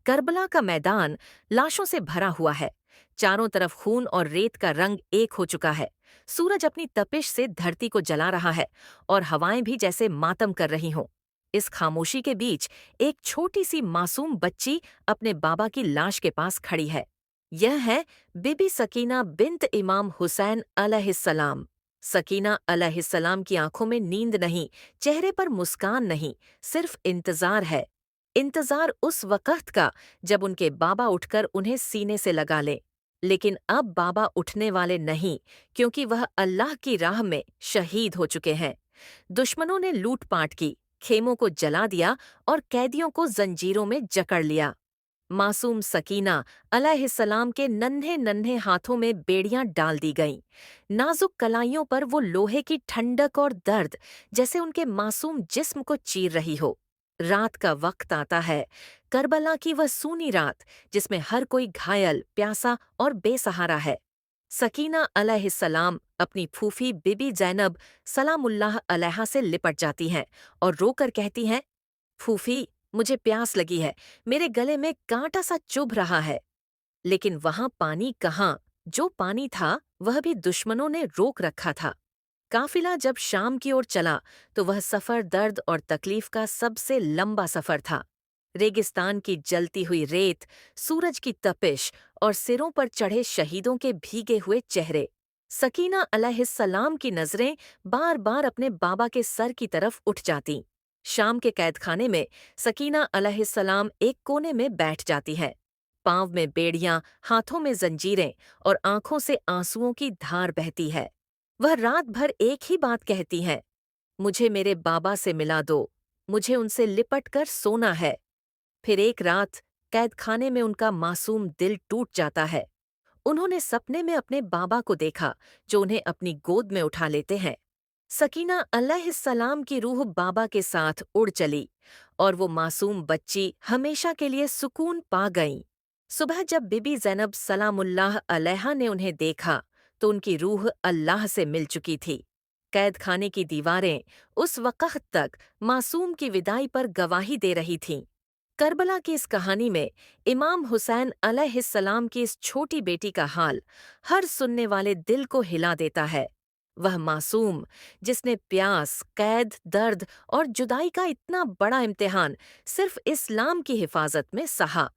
کربلا کا میدان لاشوں سے بھرا ہوا ہے۔ چاروں طرف خون اور ریت کا رنگ ایک ہو چکا ہے۔ سورج اپنی تپش سے دھرتی کو جلا رہا ہے اور ہوائیں بھی جیسے ماتم کر رہی ہوں۔ اس خاموشی کے بیچ ایک چھوٹی سی معصوم بچی اپنے بابا کی لاش کے پاس کھڑی ہے۔ یہ ہے بی بی سکینہ بنت امام حسین علیہ السلام۔ سکینہ علیہ السلام کی آنکھوں میں نیند نہیں، چہرے پر مسکان نہیں، صرف انتظار ہے۔ انتظار اس وقت کا جب ان کے بابا اٹھ کر انہیں سینے سے لگا لیں۔ لیکن اب بابا اٹھنے والے نہیں، کیونکہ وہ اللہ کی راہ میں شہید ہو چکے ہیں۔ دشمنوں نے لوٹ پاٹ کی، خیموں کو جلا دیا اور قیدیوں کو زنجیروں میں جکڑ لیا۔ معصوم سکینہ علیہ السلام کے ننھے ننھے ہاتھوں میں بیڑیاں ڈال دی گئیں۔ نازک کلائیوں پر وہ لوہے کی ٹھنڈک اور درد جیسے ان کے معصوم جسم کو چیر رہی ہو۔ رات کا وقت آتا ہے، کربلا کی وہ سونی رات جس میں ہر کوئی گھائل، پیاسا اور بے سہارا ہے۔ سکینہ علیہ السلام اپنی پھوپھی بی بی زینب سلام اللہ علیہا سے لپٹ جاتی ہیں اور رو کر کہتی ہیں، پھوپھی مجھے پیاس لگی ہے، میرے گلے میں کانٹا سا چبھ رہا ہے۔ لیکن وہاں پانی کہاں، جو پانی تھا وہ بھی دشمنوں نے روک رکھا تھا۔ قافلہ جب شام کی اور چلا تو وہ سفر درد اور تکلیف کا سب سے لمبا سفر تھا۔ ریگستان کی جلتی ہوئی ریت، سورج کی تپش اور سروں پر چڑھے شہیدوں کے بھیگے ہوئے چہرے۔ سکینہ علیہ السلام کی نظریں بار بار اپنے بابا کے سر کی طرف اٹھ جاتیں۔ شام کے قید خانے میں سکینہ علیہ السلام ایک کونے میں بیٹھ جاتی ہے۔ پاؤں میں بیڑیاں، ہاتھوں میں زنجیریں اور آنکھوں سے آنسوؤں کی دھار بہتی ہے۔ وہ رات بھر ایک ہی بات کہتی ہیں، مجھے میرے بابا سے ملا دو، مجھے ان سے لپٹ کر سونا ہے۔ پھر ایک رات قید خانے میں ان کا معصوم دل ٹوٹ جاتا ہے۔ انہوں نے سپنے میں اپنے بابا کو دیکھا جو انہیں اپنی گود میں اٹھا لیتے ہیں۔ سکینہ علیہ السلام کی روح بابا کے ساتھ اڑ چلی اور وہ معصوم بچی ہمیشہ کے لیے سکون پا گئیں۔ صبح جب بی بی زینب سلام اللہ علیہا نے انہیں دیکھا تو ان کی روح اللہ سے مل چکی تھی۔ قید خانے کی دیواریں اس وقت تک معصوم کی وداعی پر گواہی دے رہی تھیں۔ کربلا کی اس کہانی میں امام حسین علیہ السلام کی اس چھوٹی بیٹی کا حال ہر سننے والے دل کو ہلا دیتا ہے۔ وہ معصوم جس نے پیاس، قید، درد اور جدائی کا اتنا بڑا امتحان صرف اسلام کی حفاظت میں سہا۔